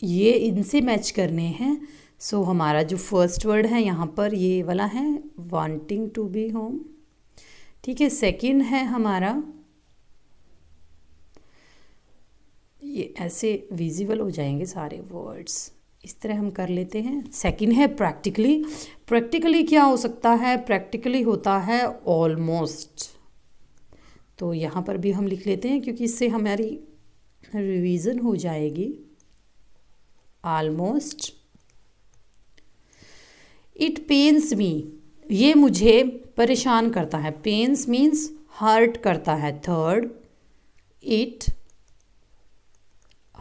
ये इनसे मैच करने हैं. सो हमारा जो फर्स्ट वर्ड है यहाँ पर ये वाला है, वांटिंग टू बी होम. ठीक है. सेकंड है हमारा, ये ऐसे विजिबल हो जाएंगे सारे वर्ड्स, इस तरह हम कर लेते हैं. सेकंड है प्रैक्टिकली. प्रैक्टिकली क्या हो सकता है? प्रैक्टिकली होता है ऑलमोस्ट. तो यहाँ पर भी हम लिख लेते हैं क्योंकि इससे हमारी रिवीजन हो जाएगी. ऑलमोस्ट. इट पेन्स मी. ये मुझे परेशान करता है. पेन्स मीन्स हर्ट करता है. Third, it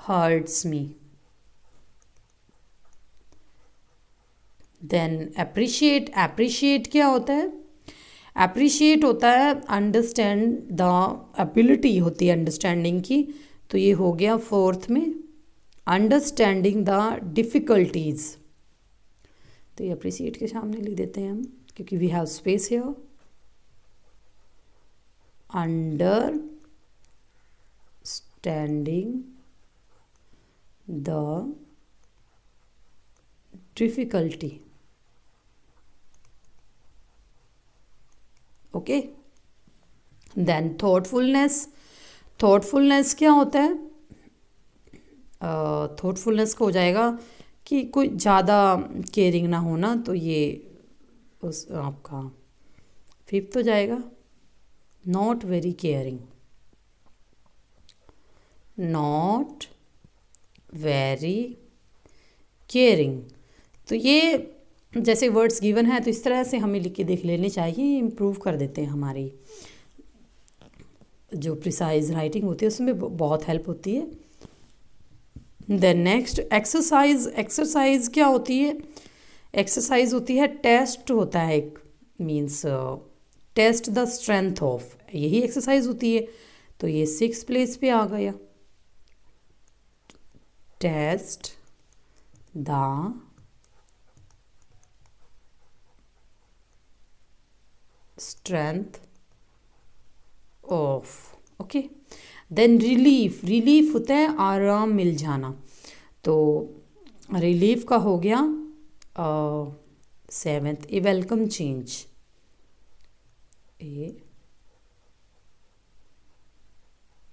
hurts me. Then appreciate. Appreciate क्या होता है? अप्रिशिएट होता है अंडरस्टैंड द एबिलिटी होती है अंडरस्टैंडिंग की. तो ये हो गया फोर्थ में, अंडरस्टैंडिंग द डिफ़िकल्टीज़. तो ये अप्रिशिएट के सामने लिख देते हैं हम क्योंकि we have space here. Understanding the difficulty. Okay. Then thoughtfulness. Thoughtfulness क्या होता है? थॉटफुलनेस का हो जाएगा कि कोई ज़्यादा केयरिंग ना होना. तो ये उस आपका फिफ्थ हो जाएगा, not very caring. Not very caring. तो ये जैसे वर्ड्स गिवन है तो इस तरह से हमें लिख के देख लेने चाहिए. इम्प्रूव कर देते हैं हमारी जो प्रिसाइज राइटिंग होती है उसमें बहुत हेल्प होती है. Then next exercise. एक्सरसाइज क्या होती है? एक्सरसाइज होती है टेस्ट होता है एक, means test the strength of, यही एक्सरसाइज होती है. तो ये 6th प्लेस पे आ गया. Test the strength of. Okay. Then relief. Relief होता है आराम मिल जाना. तो रिलीफ का हो गया 7th, a welcome change. A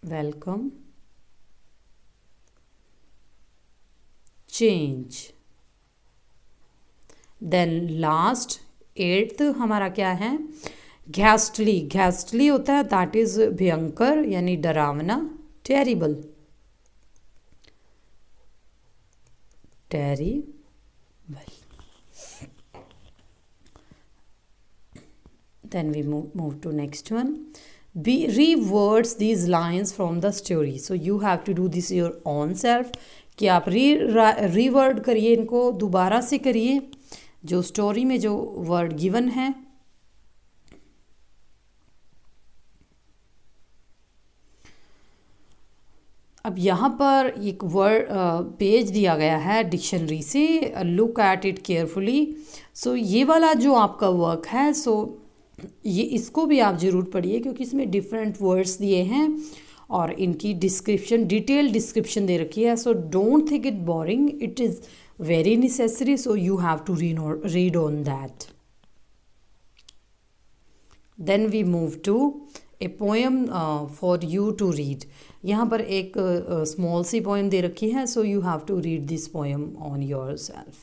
welcome change. Then last 8th हमारा क्या है? घैस्टली. घैस्टली होता है दैट इज भयंकर यानी डरावना. Terrible. Terrible. Then we move to next one. Rewords these lines from the story. So you have to do this your own self. कि आप रीवर्ड करिए, इनको दोबारा से करिए जो स्टोरी में जो वर्ड गिवन है. अब यहाँ पर एक वर्ड पेज दिया गया है डिक्शनरी से. Look at it carefully. So ये वाला जो आपका वर्क है, सो ये इसको भी आप ज़रूर पढ़िए क्योंकि इसमें डिफरेंट वर्ड्स दिए हैं और इनकी डिस्क्रिप्शन, डिटेल डिस्क्रिप्शन दे रखी है. So don't think it boring, it is very necessary, so you have to read on that. Then we move to a poem for you to read. यहाँ पर एक स्मॉल सी पोएम दे रखी है, so you have to read this poem on yourself.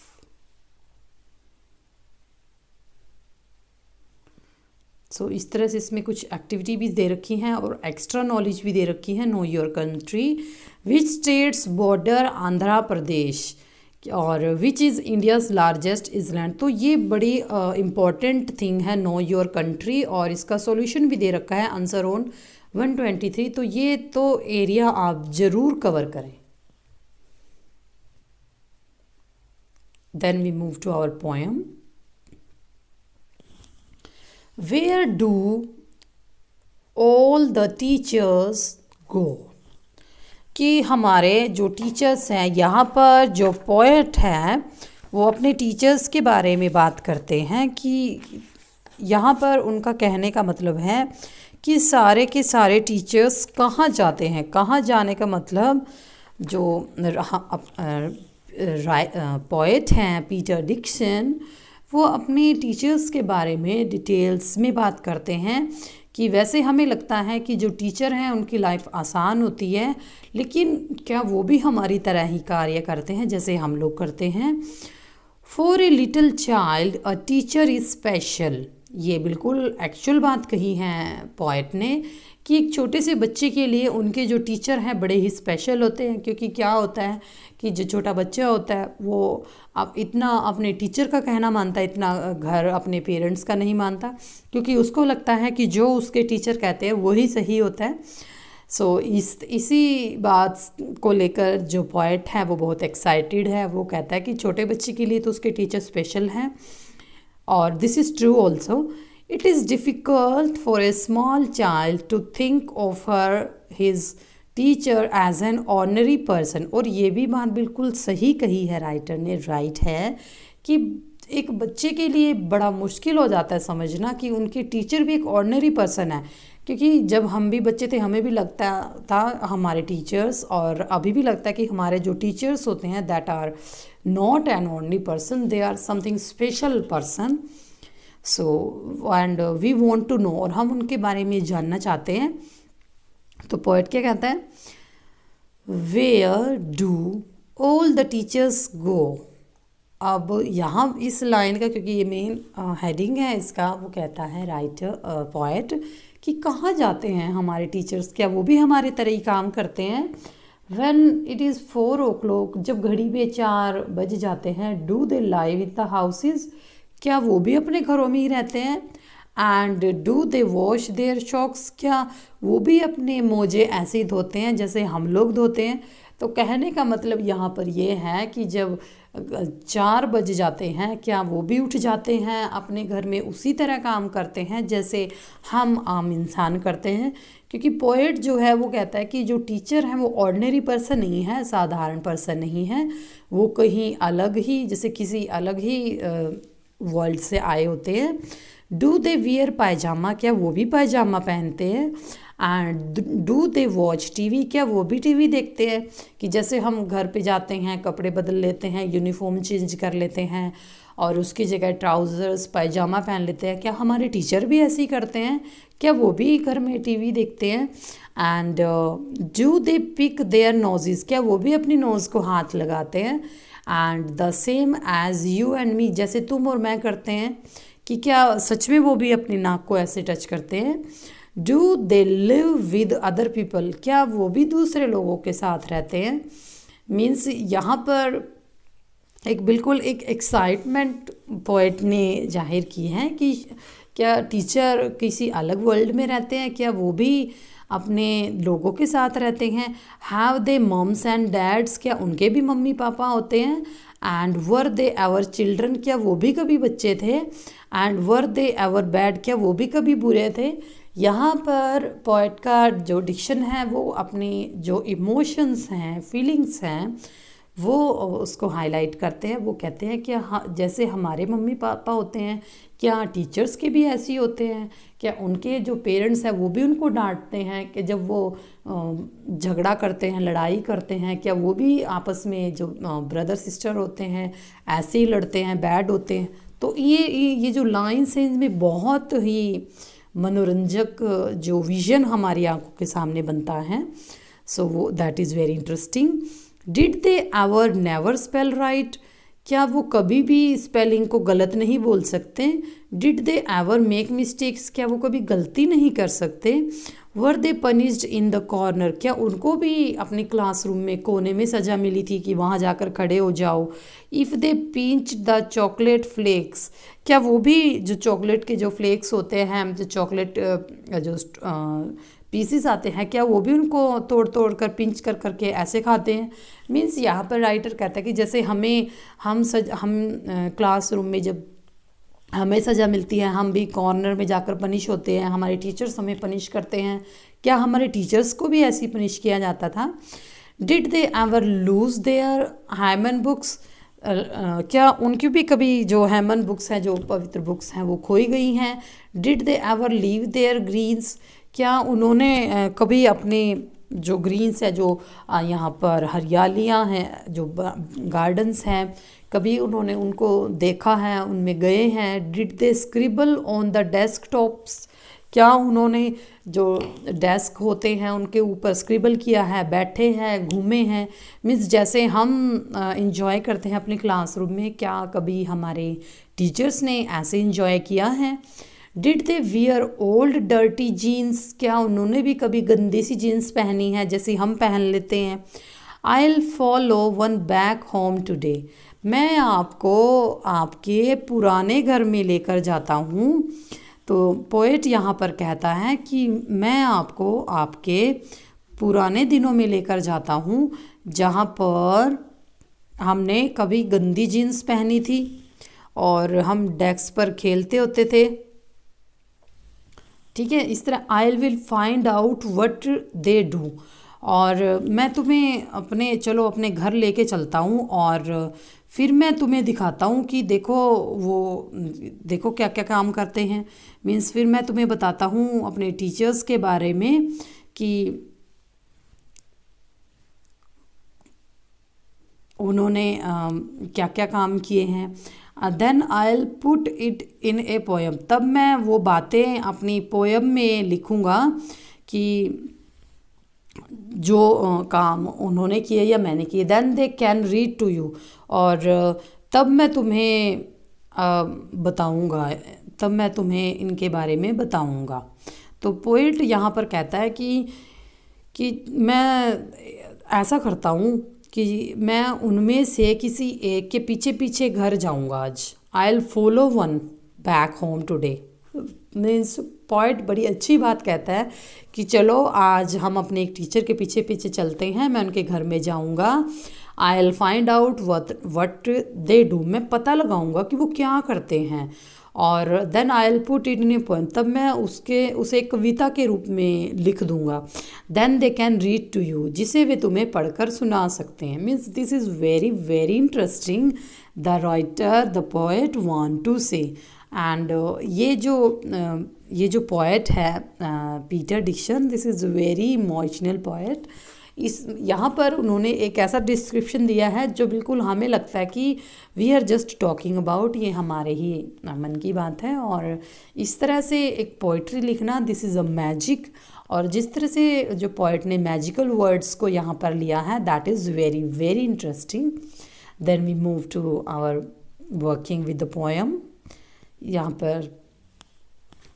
So इस तरह से इसमें कुछ एक्टिविटी भी दे रखी हैं और एक्स्ट्रा नॉलेज भी दे रखी है. Know your country, which states border Andhra Pradesh, और which is India's largest island. तो ये बड़ी इम्पॉर्टेंट थिंग है, नो योर कंट्री, और इसका सॉल्यूशन भी दे रखा है आंसर ऑन 123. तो ये तो एरिया आप ज़रूर कवर करें. Then we move to our poem. Where do all the teachers go? कि हमारे जो टीचर्स हैं, यहाँ पर जो पोएट है वो अपने टीचर्स के बारे में बात करते हैं कि यहाँ पर उनका कहने का मतलब है कि सारे के सारे टीचर्स कहाँ जाते हैं. कहाँ जाने का मतलब जो पोएट हैं पीटर डिक्सन, वो अपने टीचर्स के बारे में डिटेल्स में बात करते हैं कि वैसे हमें लगता है कि जो टीचर हैं उनकी लाइफ आसान होती है, लेकिन क्या वो भी हमारी तरह ही कार्य करते हैं जैसे हम लोग करते हैं. For a little child a teacher is special. ये बिल्कुल एक्चुअल बात कही है पोएट ने कि एक छोटे से बच्चे के लिए उनके जो टीचर हैं बड़े ही स्पेशल होते हैं. क्योंकि क्या होता है कि जो छोटा बच्चा होता है वो अब इतना अपने टीचर का कहना मानता है, इतना घर अपने पेरेंट्स का नहीं मानता, क्योंकि उसको लगता है कि जो उसके टीचर कहते हैं वही सही होता है. सो इसी बात को लेकर जो पोएट है वो बहुत एक्साइटेड है. वो कहता है कि छोटे बच्चे के लिए तो उसके टीचर स्पेशल हैं. और this is true also. It is difficult for a small child to think of his teacher as an ordinary person. और ये भी बात बिल्कुल सही कही है राइटर ने, राइट है कि एक बच्चे के लिए बड़ा मुश्किल हो जाता है समझना कि उनके टीचर भी एक ऑर्डनरी पर्सन है. क्योंकि जब हम भी बच्चे थे हमें भी लगता था हमारे टीचर्स, और अभी भी लगता है कि हमारे जो टीचर्स होते हैं that are not an ordinary person, they are something special person. So and we want to know, और हम उनके बारे में जानना चाहते हैं. तो पोएट क्या कहता है, where do all the teachers go. अब यहाँ इस लाइन का, क्योंकि ये मेन हेडिंग है इसका, वो कहता है राइटर पोएट कि कहाँ जाते हैं हमारे टीचर्स, क्या वो भी हमारे तरह ही काम करते हैं. व्हेन इट इज़ 4 o'clock, जब घड़ी में 4 बज जाते हैं, do they live in the houses, क्या वो भी अपने घरों में ही रहते हैं. And do they wash their socks, क्या वो भी अपने मोजे ऐसे ही धोते हैं जैसे हम लोग धोते हैं. तो कहने का मतलब यहाँ पर ये है कि जब 4 बज जाते हैं क्या वो भी उठ जाते हैं, अपने घर में उसी तरह काम करते हैं जैसे हम आम इंसान करते हैं. क्योंकि पोएट जो है वो कहता है कि जो टीचर हैं वो ऑर्डिनरी पर्सन नहीं है, साधारण पर्सन नहीं है, वो कहीं अलग ही, जैसे किसी अलग ही वर्ल्ड से आए होते हैं. डू दे वियर पायजामा, क्या वो भी पायजामा पहनते हैं. And do they watch TV, क्या वो भी टीवी देखते हैं. कि जैसे हम घर पे जाते हैं, कपड़े बदल लेते हैं, यूनिफॉर्म चेंज कर लेते हैं और उसकी जगह ट्राउज़र्स पायजामा पहन लेते हैं, क्या हमारे टीचर भी ऐसे ही करते हैं, क्या वो भी घर में टीवी देखते हैं. And do they pick their noses, क्या वो भी अपनी नोज़ को हाथ लगाते हैं. And the same as you and me, जैसे तुम और मैं करते हैं, कि क्या सच में वो भी अपनी नाक को ऐसे टच करते हैं. Do they live with other people, क्या वो भी दूसरे लोगों के साथ रहते हैं. मीन्स यहाँ पर बिल्कुल एक एक्साइटमेंट पोएट ने जाहिर की है कि क्या टीचर किसी अलग वर्ल्ड में रहते हैं, क्या वो भी अपने लोगों के साथ रहते हैं. Have they mums and dads, क्या उनके भी मम्मी पापा होते हैं. And were they ever children, क्या वो भी कभी बच्चे थे. And were they ever bad, क्या वो भी कभी बुरे थे. यहाँ पर पोएट का जो डिक्शन है वो अपनी जो इमोशंस हैं, फीलिंग्स हैं, वो उसको हाईलाइट करते हैं। वो कहते हैं कि हाँ, जैसे हमारे मम्मी पापा होते हैं, क्या टीचर्स के भी ऐसे ही होते हैं? क्या उनके जो पेरेंट्स हैं वो भी उनको डांटते हैं कि जब वो झगड़ा करते हैं, लड़ाई करते हैं, क्या वो भी आपस में जो ब्रदर सिस्टर होते हैं ऐसे ही लड़ते हैं, बैड होते हैं? तो ये जो लाइन्स हैं इनमें बहुत ही मनोरंजक जो विजन हमारी आंखों के सामने बनता है। सो वो that is very interesting. Did they ever never spell right? क्या वो कभी भी स्पेलिंग को गलत नहीं बोल सकते? Did they ever make mistakes? क्या वो कभी गलती नहीं कर सकते? वर दे पनिश्ड इन द कॉर्नर? क्या उनको भी अपने क्लासरूम में कोने में सज़ा मिली थी कि वहाँ जाकर खड़े हो जाओ? If they pinch the chocolate flakes? क्या वो भी जो चॉकलेट के जो फ्लेक्स होते हैं, जो चॉकलेट जो पीसीस आते हैं, क्या वो भी उनको तोड़ तोड़ कर पिंच कर करके ऐसे खाते हैं? मीन्स यहाँ पर राइटर कहता है कि जैसे हम क्लासरूम में जब हमें सज़ा मिलती है, हम भी कॉर्नर में जाकर पनिश होते हैं, हमारे टीचर्स हमें पनिश करते हैं, क्या हमारे टीचर्स को भी ऐसी पनिश किया जाता था? Did they ever lose their hymen books? क्या उनकी भी कभी जो हैमन बुक्स हैं, जो पवित्र बुक्स हैं, वो खोई गई हैं? Did they ever leave their greens? क्या उन्होंने कभी अपने जो ग्रीन्स है, जो यहाँ पर हरियालियाँ हैं, जो गार्डन्स हैं, कभी उन्होंने उनको देखा है, उनमें गए हैं? Did they scribble on the desktops? क्या उन्होंने जो डेस्क होते हैं उनके ऊपर स्क्रिबल किया है, बैठे हैं, घूमे हैं? मीन्स जैसे हम इंजॉय करते हैं अपने क्लासरूम में, क्या कभी हमारे टीचर्स ने ऐसे इंजॉय किया है? Did they wear old dirty jeans? क्या उन्होंने भी कभी गंदी सी जीन्स पहनी है जैसे हम पहन लेते हैं? I'll follow one back home today? मैं आपको आपके पुराने घर में लेकर जाता हूँ। तो पोएट यहाँ पर कहता है कि मैं आपको आपके पुराने दिनों में लेकर जाता हूँ जहाँ पर हमने कभी गंदी जीन्स पहनी थी और हम डेस्क पर खेलते होते थे। ठीक है, इस तरह आई will find out what they do, और मैं तुम्हें अपने घर लेके चलता हूँ और फिर मैं तुम्हें दिखाता हूँ कि देखो क्या क्या काम करते हैं। मीन्स फिर मैं तुम्हें बताता हूँ अपने टीचर्स के बारे में कि उन्होंने क्या क्या काम किए हैं। Then I will put it in a poem? तब मैं वो बातें अपनी पोएम में लिखूँगा कि जो काम उन्होंने किए या मैंने किए। Then they can read to you, और तब मैं तुम्हें बताऊँगा, तब मैं तुम्हें इनके बारे में बताऊँगा। तो पोइट यहाँ पर कहता है कि मैं ऐसा करता हूँ कि मैं उनमें से किसी एक के पीछे पीछे घर जाऊँगा आज। I will follow one back home today. Means poet बड़ी अच्छी बात कहता है कि चलो आज हम अपने एक टीचर के पीछे पीछे चलते हैं, मैं उनके घर में जाऊंगा। I will find out what they do, मैं पता लगाऊंगा कि वो क्या करते हैं। और then I will put it in a poem, तब मैं उसे एक कविता के रूप में लिख दूंगा। Then they can read to you, जिसे वे तुम्हें पढ़कर सुना सकते हैं। Means this is very very interesting the writer the poet want to say. And ये जो पोएट है Peter Dixon, this is very emotional poet. यहाँ पर उन्होंने एक ऐसा डिस्क्रिप्शन दिया है जो बिल्कुल हमें लगता है कि we are just talking about, ये हमारे ही मन की बात है। और इस तरह से एक पोइट्री लिखना, दिस इज़ अ मैजिक। और जिस तरह से जो पोइट ने मैजिकल वर्ड्स को यहाँ पर लिया है, that is very very interesting. Then we move to our working with the poem. यहाँ पर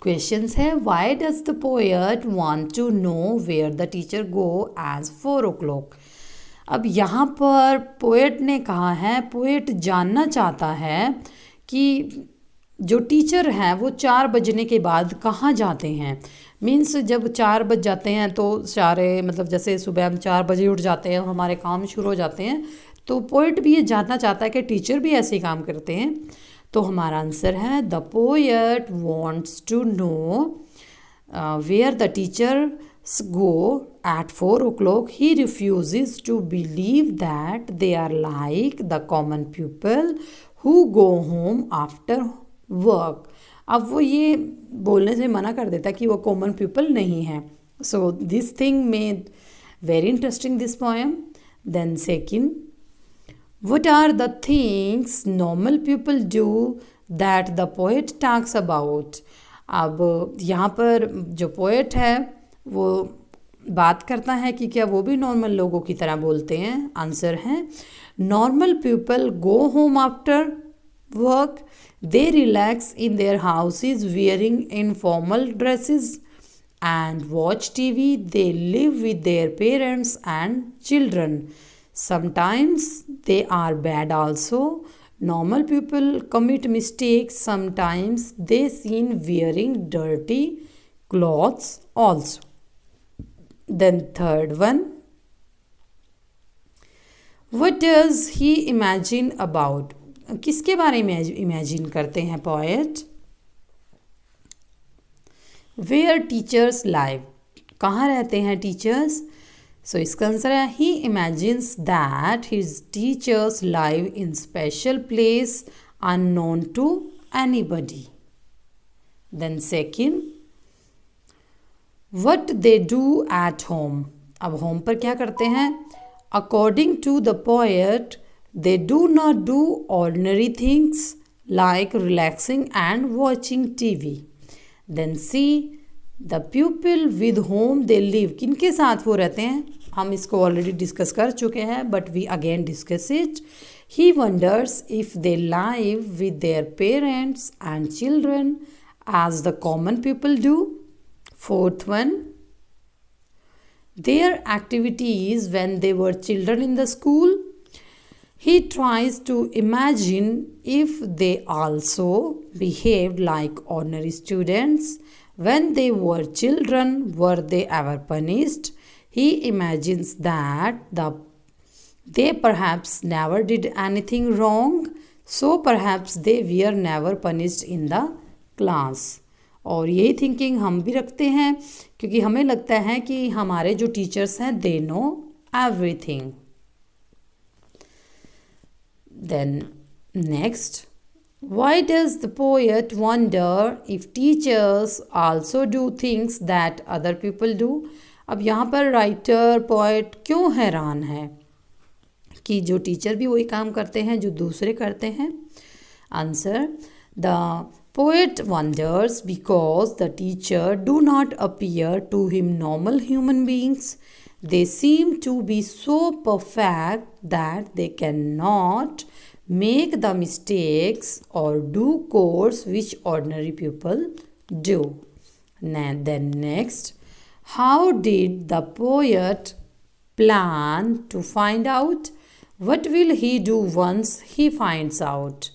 क्वेश्चंस है, why does the poet want to know where the teacher go as 4 o'clock? अब यहाँ पर पोएट ने कहा है, पोएट जानना चाहता है कि जो टीचर हैं वो 4 बजने के बाद कहाँ जाते हैं। मीन्स जब 4 बज जाते हैं तो सारे जैसे सुबह हम 4 बजे उठ जाते हैं, हमारे काम शुरू हो जाते हैं। तो पोएट भी ये जानना चाहता है कि टीचर भी ऐसे ही काम करते हैं। तो हमारा आंसर है, the poet wants to know where the teacher go at 4 o'clock. He refuses to believe that they are like the common people who go home after work. अब वो ये बोलने से मना कर देता कि वो कॉमन पीपल नहीं है. So this thing made very interesting this poem. Then second, what are the things normal people do that the poet talks about? अब यहाँ पर जो पोएट है वो बात करता है कि क्या वो भी नॉर्मल लोगों की तरह बोलते हैं. आंसर है, normal people go home after work, they relax in their houses wearing informal dresses and watch TV. They live with their parents and children. Sometimes they are bad also. Normal people commit mistakes. Sometimes they seen wearing dirty clothes also. Then third one, what does he imagine about? किसके बारे में imagine करते हैं poet? Where teachers live, कहाँ रहते हैं teachers? सो इसका answer है, he imagines that his teachers live in special place unknown to anybody. Then second, what they do at home. अब होम पर क्या करते हैं? According to the poet, they do not do ordinary things like relaxing and watching TV. Then see, the people with whom they live, किनके साथ वो रहते हैं? हम इसको ऑलरेडी डिस्कस कर चुके हैं, but we again discuss it. He wonders if they live with their parents and children as the common people do. Fourth one, their activities when they were children in the school. He tries to imagine if they also behaved like ordinary students when they were children. Were they ever punished? He imagines that they perhaps never did anything wrong, so perhaps they were never punished in the class. और यही thinking हम भी रखते हैं क्योंकि हमें लगता है कि हमारे जो टीचर्स हैं they know everything. Then next, why does the poet wonder if teachers also do things that other people do? अब यहाँ पर राइटर पोएट क्यों हैरान है कि जो टीचर भी वही काम करते हैं जो दूसरे करते हैं? Answer, the poet wonders because the teacher do not appear to him normal human beings. They seem to be so perfect that they cannot make the mistakes or do course which ordinary people do. Then next, how did the poet plan to find out? What will he do once he finds out?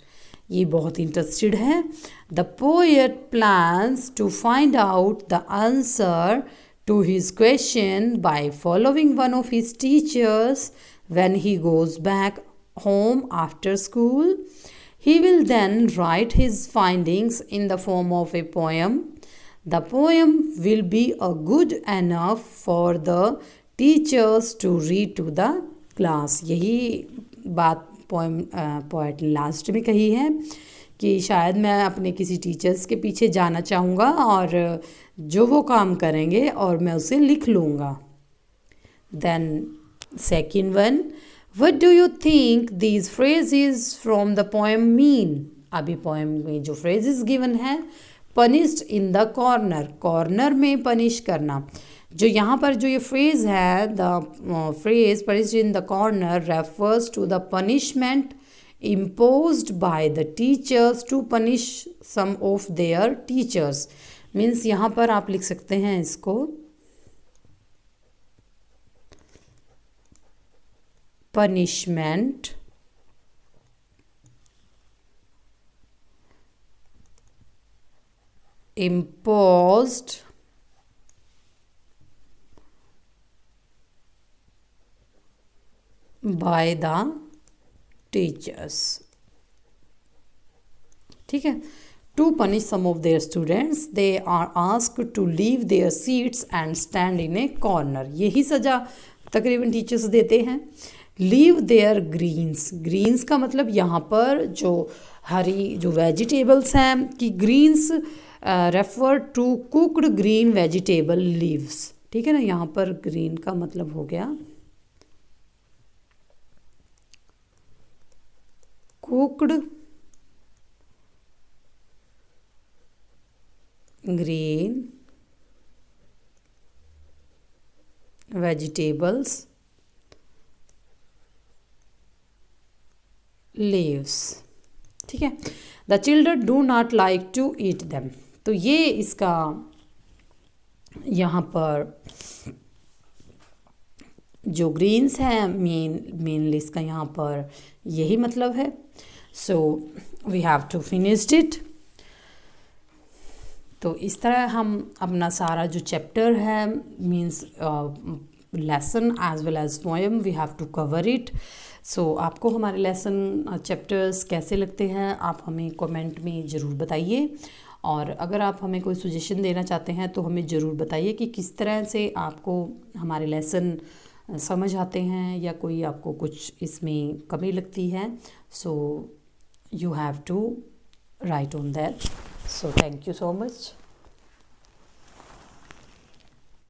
ये बहुत interested है. The poet plans to find out the answer to his question by following one of his teachers when he goes back home after school. He will then write his findings in the form of a poem. The poem will be a good enough for the teachers to read to the class. यही बात poet last में कही है कि शायद मैं अपने किसी टीचर्स के पीछे जाना चाहूँगा और जो वो काम करेंगे और मैं उसे लिख लूँगा. Then second one, what do you think these phrases from the poem mean? अभी पोएम में जो फ्रेजेस गिवन है, punished in the corner, corner में पनिश करना. जो यहाँ पर जो ये फ्रेज है, the phrase punished in the corner refers to the punishment imposed by the teachers to punish some of their teachers. Means यहाँ पर आप लिख सकते हैं इसको punishment imposed by the teachers. ठीक है, To punish some of their students, they are asked to leave their seats and stand in a corner. यही सज़ा तकरीबन टीचर्स देते हैं. Leave their Green's. ग्रीन्स का मतलब यहाँ पर जो हरी जो वेजिटेबल्स हैं कि greens refer to cooked green vegetable leaves. ठीक है ना, यहाँ पर ग्रीन का मतलब हो गया कुकड ग्रीन वेजिटेबल्स लीव्स. ठीक है. The children do not like to eat them. तो ये इसका यहाँ पर जो ग्रीन्स हैं मेनली इसका यहाँ पर यही मतलब है. So we have to finished it. तो इस तरह हम अपना सारा जो चैप्टर है means lesson as well as poem we have to cover it. So आपको हमारे लेसन चैप्टर्स कैसे लगते हैं आप हमें कमेंट में ज़रूर बताइए. और अगर आप हमें कोई सजेशन देना चाहते हैं तो हमें ज़रूर बताइए कि किस तरह से आपको हमारे लेसन समझ आते हैं या कोई आपको कुछ इसमें कमी लगती है. So you have to write on that. So thank you so much.